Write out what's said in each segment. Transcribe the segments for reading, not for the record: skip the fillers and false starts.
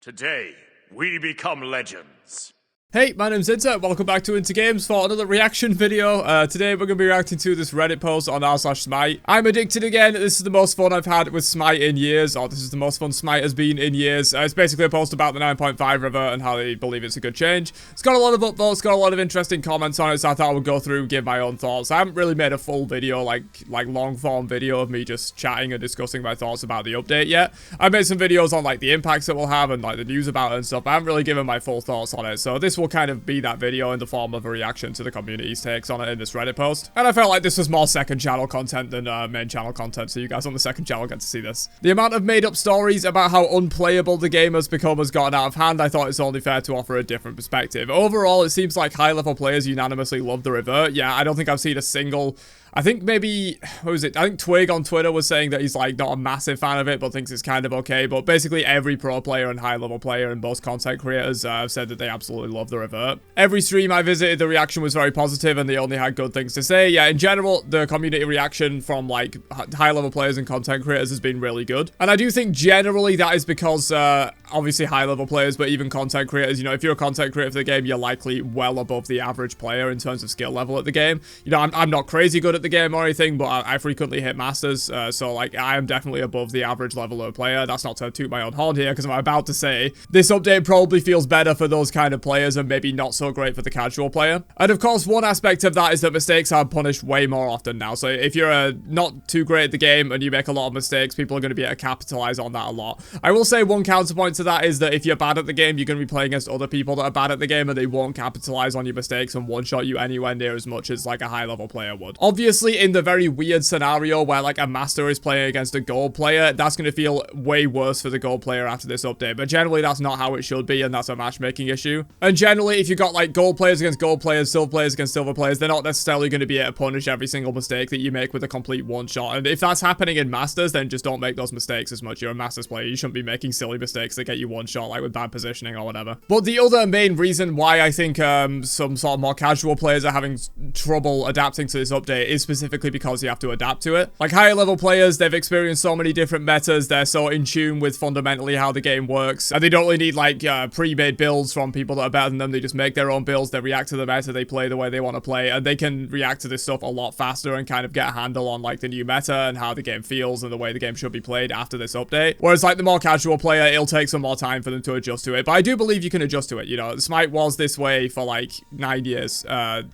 Today, we become legends. Hey, my name's Inter, welcome back to Inter Games for another reaction video. Today we're going to be reacting to this Reddit post on r/SMITE. I'm addicted again. This is the most fun I've had with SMITE in years, or this is the most fun SMITE has been in years. It's basically a post about the 9.5 Revert and how they believe it's a good change. It's got a lot of upvotes, got a lot of interesting comments on it, so I thought I would go through and give my own thoughts. I haven't really made a full video, like long form video of me just chatting and discussing my thoughts about the update yet. I made some videos on like the impacts it will have and like the news about it and stuff, but I haven't really given my full thoughts on it, so this will kind of be that video in the form of a reaction to the community's takes on it in this Reddit post. And I felt like this was more second channel content than main channel content, so you guys on the second channel get to see this. The amount of made up stories about how unplayable the game has become has gotten out of hand. I thought it's only fair to offer a different perspective. Overall, it seems like high level players unanimously love the Revert. Yeah, I don't think I've seen a single... I think maybe, what was it? I think Twig on Twitter was saying that he's like not a massive fan of it, but thinks it's kind of okay. But basically every pro player and high level player and most content creators have said that they absolutely love the Revert. Every stream I visited, the reaction was very positive and they only had good things to say. Yeah, in general, the community reaction from like high level players and content creators has been really good. And I do think generally that is because obviously high level players, but even content creators, you know, if you're a content creator for the game, you're likely well above the average player in terms of skill level at the game. You know, I'm not crazy good at the game or anything, but I frequently hit masters, so like I am definitely above the average level of player. That's not to toot my own horn here, because I'm about to say this update probably feels better for those kind of players and maybe not so great for the casual player. And of course, one aspect of that is that mistakes are punished way more often now. So if you're not too great at the game and you make a lot of mistakes, people are going to be able to capitalize on that a lot. I will say one counterpoint to that is that if you're bad at the game, you're going to be playing against other people that are bad at the game and they won't capitalize on your mistakes and one-shot you anywhere near as much as like a high level player would. Obviously, in the very weird scenario where like a master is playing against a gold player, that's going to feel way worse for the gold player after this update, but generally that's not how it should be, and that's a matchmaking issue. And generally, if you've got like gold players against gold players, silver players against silver players, they're not necessarily going to be able to punish every single mistake that you make with a complete one-shot. And if that's happening in masters, then just don't make those mistakes as much. You're a masters player, you shouldn't be making silly mistakes that get you one-shot, like with bad positioning or whatever. But the other main reason why I think some sort of more casual players are having trouble adapting to this update is specifically because you have to adapt to it. Like higher level players, they've experienced so many different metas, they're so in tune with fundamentally how the game works, and they don't really need like pre-made builds from people that are better than them. They just make their own builds, they react to the meta, they play the way they want to play, and they can react to this stuff a lot faster and kind of get a handle on like the new meta and how the game feels and the way the game should be played after this update. Whereas like the more casual player, it'll take some more time for them to adjust to it, but I do believe you can adjust to it. You know, SMITE was this way for like 9 years,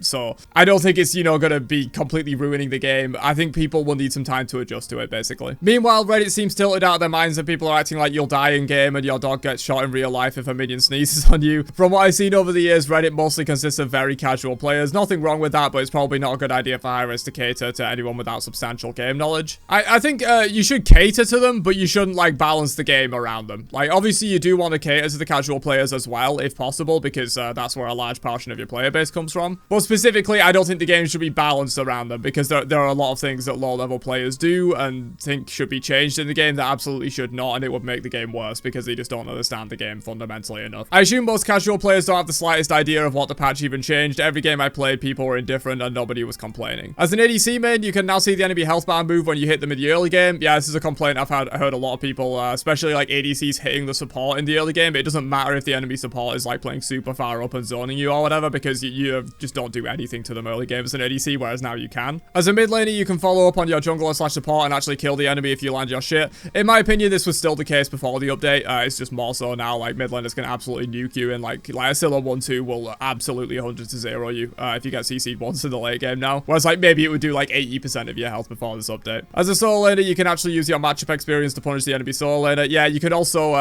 so I don't think it's, you know, gonna be completely ruining the game. I think people will need some time to adjust to it, basically. Meanwhile, Reddit seems tilted out of their minds and people are acting like you'll die in game and your dog gets shot in real life if a minion sneezes on you. From what I've seen over the years, Reddit mostly consists of very casual players. Nothing wrong with that, but it's probably not a good idea for high-risk to cater to anyone without substantial game knowledge. I think you should cater to them, but you shouldn't like balance the game around them. Like obviously you do want to cater to the casual players as well, if possible, because that's where a large portion of your player base comes from. But specifically, I don't think the game should be balanced around them, because there are a lot of things that low-level players do and think should be changed in the game that absolutely should not, and it would make the game worse because they just don't understand the game fundamentally enough. I assume most casual players don't have the slightest idea of what the patch even changed. Every game I played, people were indifferent and nobody was complaining. As an ADC main, you can now see the enemy health bar move when you hit them in the early game. Yeah, this is a complaint I've heard a lot of people, especially like ADCs hitting the support in the early game. It doesn't matter if the enemy support is like playing super far up and zoning you or whatever, because you just don't do anything to them early game as an ADC, whereas now you can. As a mid laner, you can follow up on your jungler / support and actually kill the enemy if you land your shit. In my opinion, this was still the case before the update. It's just more so now. Like mid laners can absolutely nuke you, and like a Scylla 1-2 will absolutely 100-0 you if you get CC'd once in the late game now. Whereas like maybe it would do like 80% of your health before this update. As a solo laner, you can actually use your matchup experience to punish the enemy solo laner. Yeah, you can also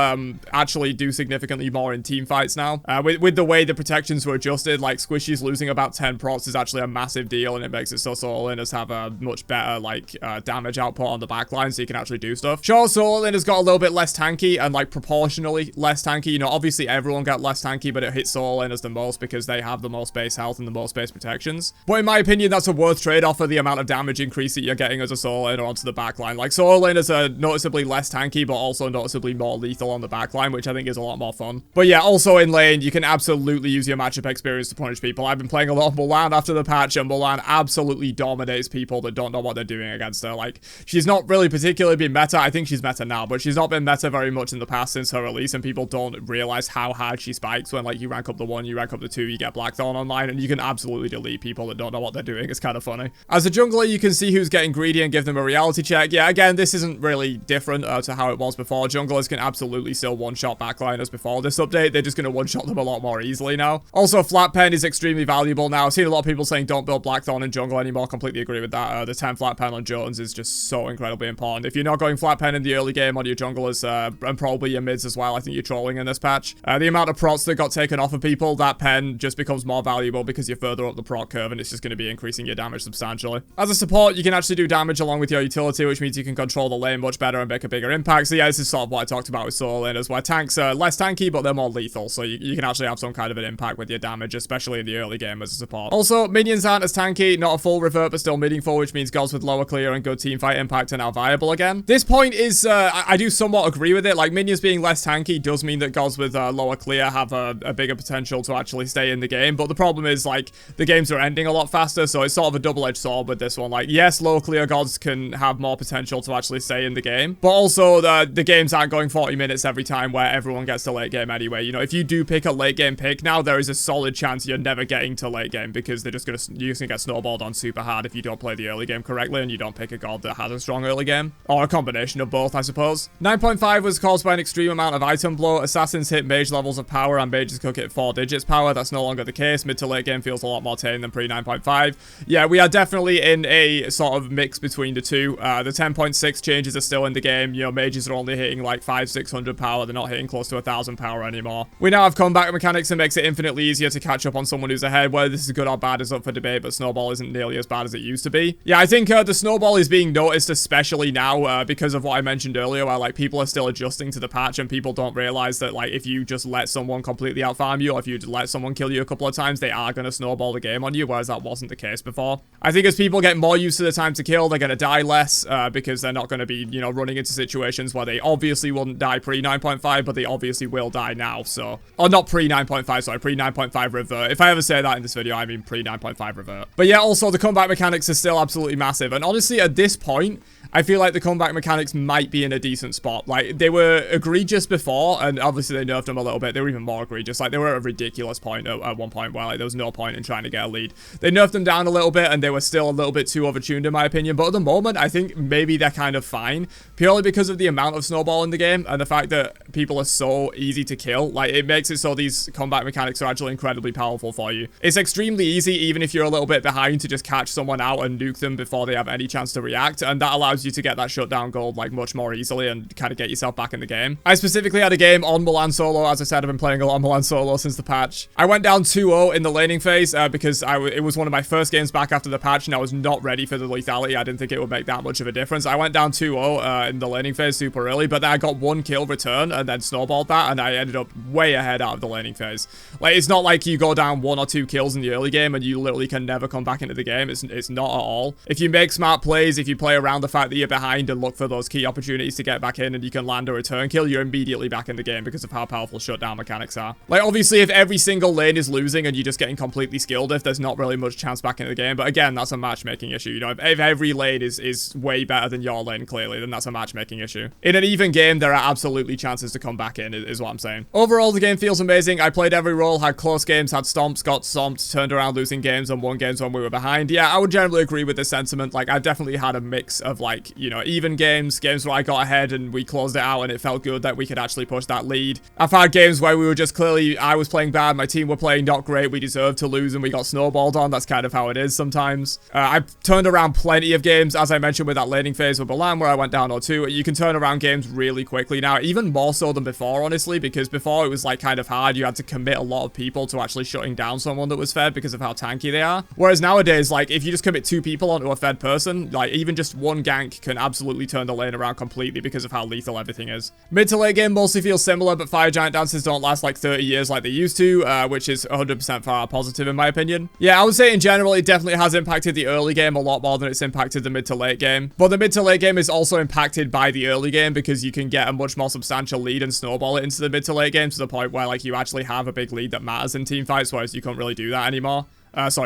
actually do significantly more in team fights now. With the way the protections were adjusted, like Squishy's losing about 10 procs is actually a massive deal, and it makes it so solo laners have a much better like damage output on the backline, so you can actually do stuff. Sure, solo laners got a little bit less tanky and like proportionally less tanky. You know, obviously everyone got less tanky, but it hits solo laners the most because they have the most base health and the most base protections. But in my opinion, that's a worth trade-off for the amount of damage increase that you're getting as a solo laner onto the backline. Like solo laners are noticeably less tanky, but also noticeably more lethal on the backline, which I think is a lot more fun. But yeah, also in lane, you can absolutely use your matchup experience to punish people. I've been playing a lot of Mulan after the patch, and Mulan absolutely dominates people that don't know what they're doing against her. Like, she's not really particularly been meta. I think she's meta now, but she's not been meta very much in the past since her release, and people don't realize how hard she spikes when, like, you rank up the 1, you rank up the 2, you get Blackthorn online, and you can absolutely delete people that don't know what they're doing. It's kind of funny. As a jungler, you can see who's getting greedy and give them a reality check. Yeah, again, this isn't really different to how it was before. Junglers can absolutely still one-shot backliners before this update. They're just going to one-shot them a lot more easily now. Also, flat pen is extremely valuable now. I've seen a lot of people saying don't build Blackthorn in jungle anymore. Completely agree with that. The 10 flat pen on Jones is just so incredibly important. If you're not going flat pen in the early game on your junglers, and probably your mids as well, I think you're trolling in this patch. The amount of procs that got taken off of people, that pen just becomes more valuable because you're further up the proc curve, and it's just going to be increasing your damage substantially. As a support, you can actually do damage along with your utility, which means you can control the lane much better and make a bigger impact. So yeah, this is sort of what I talked about with solo laners, where tanks are less tanky, but they're more lethal, so you can actually have some kind of an impact with your damage, especially in the early game as a support. Also, minions aren't as tanky, not a full revert, but still meaningful, which means gods with lower clear and good team fight impact are now viable again. This point is, I do somewhat agree with it. Like, minions being less tanky does mean that gods with lower clear have a bigger potential to actually stay in the game, but the problem is, like, the games are ending a lot faster, so it's sort of a double-edged sword with this one. Like, yes, low clear gods can have more potential to actually stay in the game, but also the games aren't going 40 minutes every time where everyone gets to late game anyway. You know, if you do pick a late game pick now, there is a solid chance you're never getting to late game because you're just gonna get snowballed on super hard if you don't play the early game correctly and you don't pick a god that has a strong early game, or a combination of both, I suppose. 9.5 was caused by an extreme amount of item blow. Assassins hit mage levels of power and mages could hit 4 digits power. That's no longer the case. Mid to late game feels a lot more tame than pre 9.5. Yeah, we are definitely in a sort of mix between the two. The 10.6 changes are still in the game. You know, mages are only hitting like 500-600 power. They're not hitting close to 1,000 power anymore. We now have comeback mechanics that makes it infinitely easier to catch up on someone who's ahead. Whether this is good or bad is up for debate, but snowball isn't nearly as bad as it used to be. Yeah, I think the snowball is being noticed especially now because of what I mentioned earlier, where like people are still adjusting to the patch and people don't realize that like if you just let someone completely out farm you, or if you just let someone kill you a couple of times, they are going to snowball the game on you, whereas that wasn't the case before. I think as people get more used to the time to kill, they're going to die less because they're not going to be, you know, running into situations where they obviously wouldn't die pre 9.5, but they obviously will die now. So, or not pre 9.5, sorry, pre 9.5 revert. If I ever say that in this video, I mean pre 9.5 revert. But yeah, also the comeback mechanics are still absolutely massive, and honestly at this point I feel like the comeback mechanics might be in a decent spot. Like, they were egregious before, and obviously they nerfed them a little bit. They were even more egregious. Like, they were at a ridiculous point at one point where, like, there was no point in trying to get a lead. They nerfed them down a little bit, and they were still a little bit too overtuned, in my opinion. But at the moment, I think maybe they're kind of fine, purely because of the amount of snowball in the game, and the fact that people are so easy to kill. Like, it makes it so these comeback mechanics are actually incredibly powerful for you. It's extremely easy, even if you're a little bit behind, to just catch someone out and nuke them before they have any chance to react, and that allows you to get that shutdown gold like much more easily and kind of get yourself back in the game. I specifically had a game on Mulan solo. As I said, I've been playing a lot of Mulan solo since the patch. I went down 2-0 in the laning phase because it was one of my first games back after the patch, and I was not ready for the lethality. I didn't think it would make that much of a difference. I went down 2-0 in the laning phase super early, but then I got 1 kill return and then snowballed that, and I ended up way ahead out of the laning phase. Like, it's not like you go down 1 or 2 kills in the early game and you literally can never come back into the game. It's not at all. If you make smart plays, if you play around the fact that you're behind and look for those key opportunities to get back in and you can land a return kill, you're immediately back in the game because of how powerful shutdown mechanics are. Like, obviously, if every single lane is losing and you're just getting completely skilled, if there's not really much chance back in the game. But again, that's a matchmaking issue. You know, if every lane is way better than your lane, clearly, then that's a matchmaking issue. In an even game, there are absolutely chances to come back in, is what I'm saying. Overall, the game feels amazing. I played every role, had close games, had stomps, got stomped, turned around losing games, and won games when we were behind. Yeah, I would generally agree with this sentiment. Like, I've definitely had a mix of, like, you know, even games where I got ahead and we closed it out and it felt good that we could actually push that lead. I've had games where we were just clearly, I was playing bad, my team were playing not great, we deserved to lose, and we got snowballed on. That's kind of how it is sometimes. I've turned around plenty of games, as I mentioned with that laning phase with Milan where I went down 0-2. You can turn around games really quickly now, even more so than before, honestly, because before it was like kind of hard. You had to commit a lot of people to actually shutting down someone that was fed because of how tanky they are. Whereas nowadays, like, if you just commit 2 people onto a fed person, like, even just 1 gank can absolutely turn the lane around completely because of how lethal everything is. Mid to late game mostly feels similar, but fire giant dances don't last like 30 years like they used to, which is 100% far positive in my opinion. Yeah, I would say in general it definitely has impacted the early game a lot more than it's impacted the mid to late game. But the mid to late game is also impacted by the early game because you can get a much more substantial lead and snowball it into the mid to late game to the point where, like, you actually have a big lead that matters in team fights, whereas you can't really do that anymore.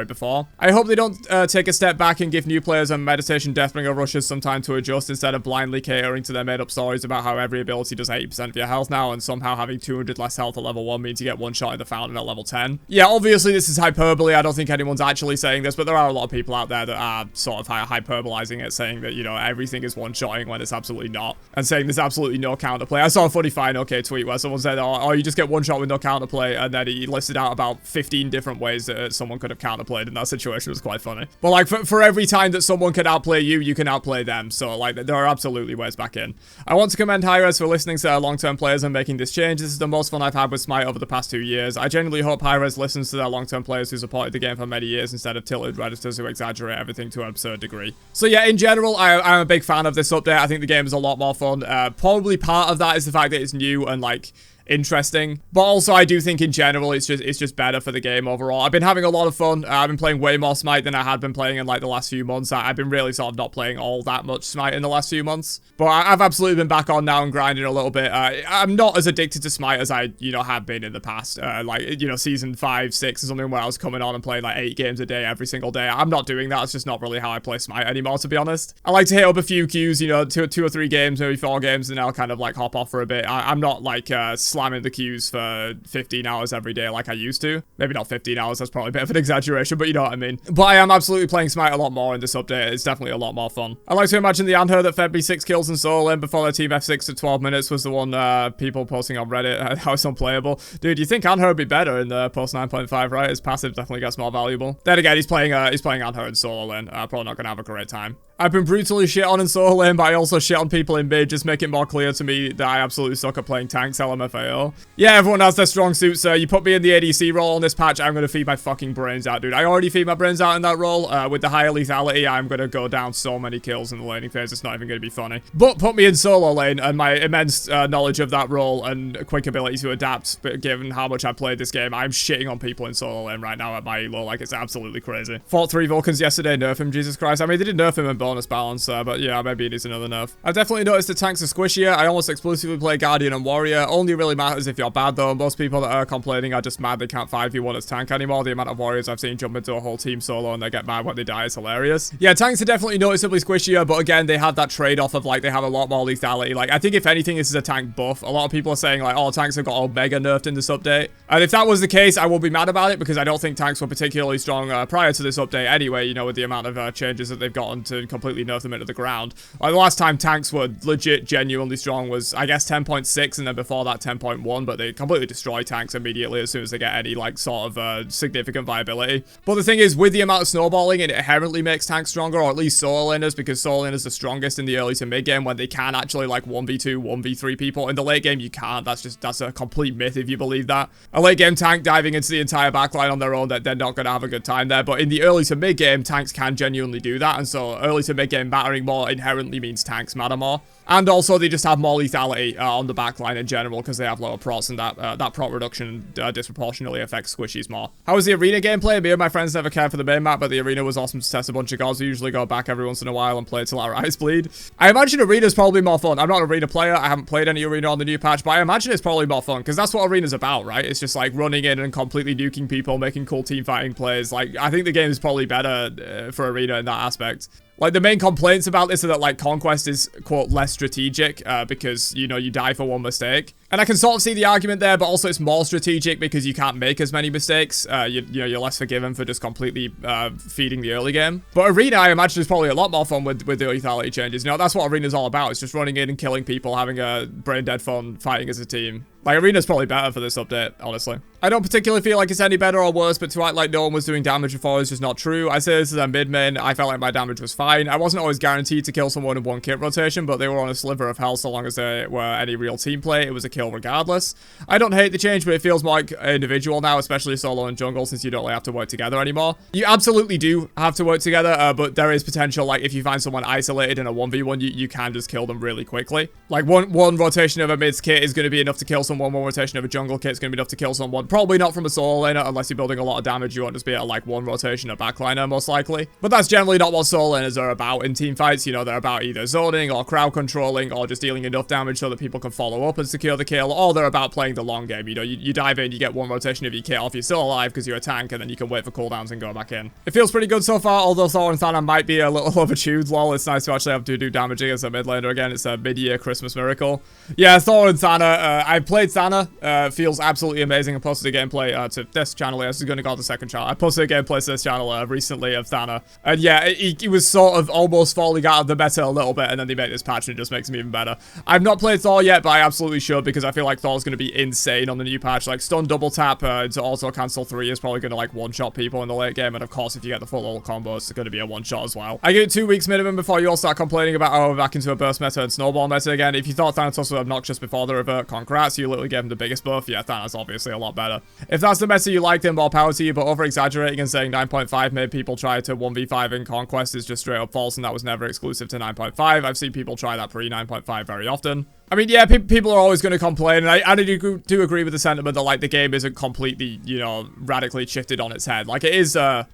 Before. I hope they don't take a step back and give new players and meditation deathbringer rushes some time to adjust instead of blindly catering to their made-up stories about how every ability does 80% of your health now and somehow having 200 less health at level 1 means you get one shot in the fountain at level 10. Yeah, obviously this is hyperbole. I don't think anyone's actually saying this, but there are a lot of people out there that are sort of hyperbolizing it, saying that, you know, everything is one-shotting when it's absolutely not, and saying there's absolutely no counterplay. I saw a funny Fine OK tweet where someone said, oh, you just get one shot with no counterplay, and then he listed out about 15 different ways that someone could have counterplayed in that situation. Was quite funny. But like for every time that someone can outplay you, you can outplay them. So like there are absolutely ways back in. I want to commend Hi-Rez for listening to our long-term players and making this change. This is the most fun I've had with Smite over the past 2 years. I genuinely hope Hi-Rez listens to their long-term players who supported the game for many years instead of tilted redditors who exaggerate everything to an absurd degree. So yeah, in general, I'm a big fan of this update. I think the game is a lot more fun. Probably part of that is the fact that it's new and like interesting, but also I do think in general it's just better for the game overall. I've been having a lot of fun. I've been playing way more Smite than I had been playing in like the last few months. I've been really sort of not playing all that much Smite in the last few months, but I've absolutely been back on now and grinding a little bit. I'm not as addicted to Smite as I have been in the past, like season 5, 6 or something, where I was coming on and playing like 8 games a day every single day. I'm not doing that. It's just not really how I play Smite anymore, to be honest. I like to hit up a few queues, 2 or 3 games, maybe 4 games, and I'll kind of like hop off for a bit. I'm not like slamming the queues for 15 hours every day like I used to. Maybe not 15 hours, that's probably a bit of an exaggeration, but you know what I mean. But I am absolutely playing Smite a lot more in this update. It's definitely a lot more fun. I like to imagine the Anhur that fed me 6 kills in solo lane before their team F6 to 12 minutes was the one people posting on Reddit how it's unplayable. Dude, you think Anhur would be better in the post 9.5, right? His passive definitely gets more valuable. Then again, he's playing Anhur in solo lane. Probably not gonna have a great time. I've been brutally shit on in solo lane, but I also shit on people in mid, just make it more clear to me that I absolutely suck at playing tanks LMFAO. Yeah, everyone has their strong suits, sir. You put me in the ADC role on this patch, I'm going to feed my fucking brains out, dude. I already feed my brains out in that role. With the higher lethality, I'm going to go down so many kills in the laning phase, it's not even going to be funny. But put me in solo lane, and my immense knowledge of that role and quick ability to adapt, but given how much I played this game, I'm shitting on people in solo lane right now at my elo, like it's absolutely crazy. Fought 3 Vulcans yesterday, nerf him, Jesus Christ. I mean, they did nerf him in bonus balance, but yeah, maybe it is another nerf. I've definitely noticed the tanks are squishier. I almost exclusively play Guardian and Warrior. Only really matters if you're bad though. Most people that are complaining are just mad they can't 5v1 as tank anymore. The amount of Warriors I've seen jump into a whole team solo and they get mad when they die is hilarious. Yeah, tanks are definitely noticeably squishier, but again, they have that trade-off of like, they have a lot more lethality. Like, I think if anything, this is a tank buff. A lot of people are saying like, oh, tanks have got Omega nerfed in this update. And if that was the case, I won't be mad about it because I don't think tanks were particularly strong prior to this update anyway, with the amount of changes that they've gotten to completely nerf them into the ground. Like, the last time tanks were legit genuinely strong was, I guess, 10.6, and then before that 10.1, but they completely destroy tanks immediately as soon as they get any like sort of significant viability. But the thing is, with the amount of snowballing, it inherently makes tanks stronger, or at least solo laners, because solo laners are the strongest in the early to mid game when they can actually like 1v2, 1v3 people. In the late game, you can't. That's a complete myth if you believe that. A late game tank diving into the entire backline on their own, that they're not going to have a good time there. But in the early to mid game, tanks can genuinely do that, and so early to mid game mattering more inherently means tanks matter more. And also, they just have more lethality on the backline in general because they have lower procs, and that prot reduction disproportionately affects squishies more. How was the arena gameplay? Me and my friends never cared for the main map, but the arena was awesome to test a bunch of gods. We usually go back every once in a while and play till our eyes bleed. I imagine arena's probably more fun. I'm not an arena player. I haven't played any arena on the new patch, but I imagine it's probably more fun because that's what arena's about, right? It's just like running in and completely nuking people, making cool team fighting plays. Like, I think the game is probably better for arena in that aspect. Like, the main complaints about this are that, like, Conquest is, quote, less strategic because, you die for one mistake. And I can sort of see the argument there, but also it's more strategic because you can't make as many mistakes. You're less forgiven for just completely feeding the early game. But Arena, I imagine, is probably a lot more fun with the lethality changes. That's what Arena's all about. It's just running in and killing people, having a brain-dead fun, fighting as a team. Like, Arena's probably better for this update, honestly. I don't particularly feel like it's any better or worse, but to act like no one was doing damage before is just not true. I say this as a mid-main. I felt like my damage was fine. I wasn't always guaranteed to kill someone in one kit rotation, but they were on a sliver of health so long as they were any real team play. It was a kill regardless. I don't hate the change, but it feels more like individual now, especially solo and jungle, since you don't really have to work together anymore. You absolutely do have to work together, but there is potential, like, if you find someone isolated in a 1v1, you can just kill them really quickly. Like, one rotation of a mid's kit is going to be enough to kill someone someone. One rotation of a jungle kit's going to be enough to kill someone. Probably not from a solo laner, unless you're building a lot of damage. You won't just be at like one rotation of backliner, most likely. But that's generally not what solo laners are about in team fights. You know, they're about either zoning or crowd controlling or just dealing enough damage so that people can follow up and secure the kill, or they're about playing the long game. You know, you dive in, you get one rotation of your kit off, you're still alive because you're a tank, and then you can wait for cooldowns and go back in. It feels pretty good so far, although Thor and Thana might be a little overtuned, lol. It's nice to actually have to do damage against a mid laner again. It's a mid-year Christmas miracle. Yeah, Thor and Thana, I played Thana, feels absolutely amazing. I posted a gameplay to this channel. This is going to go on the second channel. I posted a gameplay to this channel recently of Thana, and yeah, he was sort of almost falling out of the meta a little bit, and then they made this patch and it just makes him even better. I've not played Thor yet, but I absolutely should, because I feel like Thor's going to be insane on the new patch. Like, stun double tap to auto cancel 3 is probably going to like one-shot people in the late game, and of course if you get the full ult combo, it's going to be a one-shot as well. I give it 2 weeks minimum before you all start complaining about, oh, we're back into a burst meta and snowball meta again. If you thought Thanatos was obnoxious before the revert, congrats, you literally gave him the biggest buff. Yeah, Thana's obviously a lot better. If that's the meta you like, then more power to you, but over-exaggerating and saying 9.5 made people try to 1v5 in Conquest is just straight up false, and that was never exclusive to 9.5. I've seen people try that pre 9.5 very often. I mean, yeah, people are always going to complain, and I do agree with the sentiment that, like, the game isn't completely, you know, radically shifted on its head. Like, it is a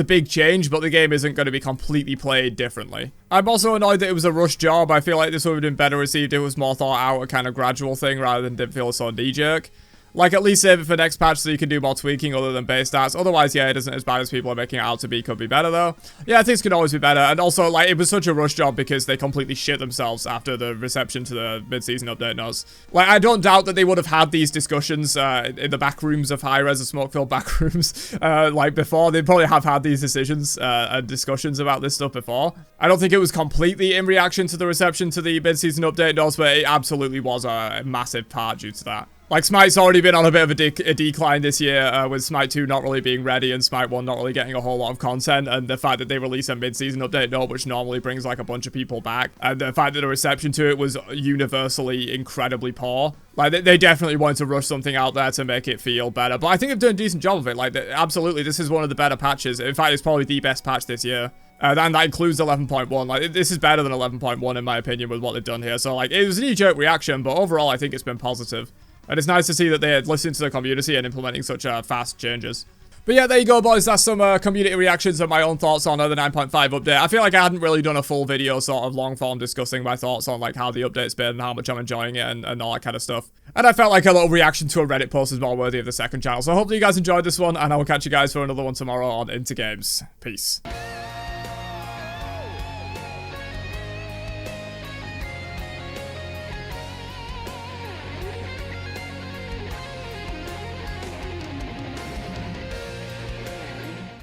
big change, but the game isn't going to be completely played differently. I'm also annoyed that it was a rush job. I feel like this would have been better received if it was more thought out, a kind of gradual thing, rather than didn't feel so knee-jerk. Like, at least save it for next patch so you can do more tweaking other than base stats. Otherwise, yeah, it isn't as bad as people are making it out to be. Could be better, though. Yeah, things could always be better. And also, like, it was such a rush job because they completely shit themselves after the reception to the mid-season update knows. Like, I don't doubt that they would have had these discussions in the back rooms of high-res and smoke-filled back rooms, like, before. They probably have had these decisions and discussions about this stuff before. I don't think it was completely in reaction to the reception to the mid-season update knows, but it absolutely was a massive part due to that. Like, Smite's already been on a bit of a decline this year, with Smite 2 not really being ready and Smite 1 not really getting a whole lot of content, and the fact that they release a mid-season update note, which normally brings, like, a bunch of people back, and the fact that the reception to it was universally incredibly poor. Like, they definitely wanted to rush something out there to make it feel better, but I think they've done a decent job of it. Like, absolutely, this is one of the better patches. In fact, it's probably the best patch this year. And that includes 11.1. Like, this is better than 11.1 in my opinion with what they've done here. So, like, it was a knee-jerk reaction, but overall, I think it's been positive. And it's nice to see that they had listened to the community and implementing such fast changes. But yeah, there you go, boys. That's some community reactions and my own thoughts on the 9.5 update. I feel like I hadn't really done a full video, sort of long form, discussing my thoughts on like how the update's been and how much I'm enjoying it and all that kind of stuff. And I felt like a little reaction to a Reddit post is more worthy of the second channel. So hopefully you guys enjoyed this one, and I will catch you guys for another one tomorrow on Into Games. Peace.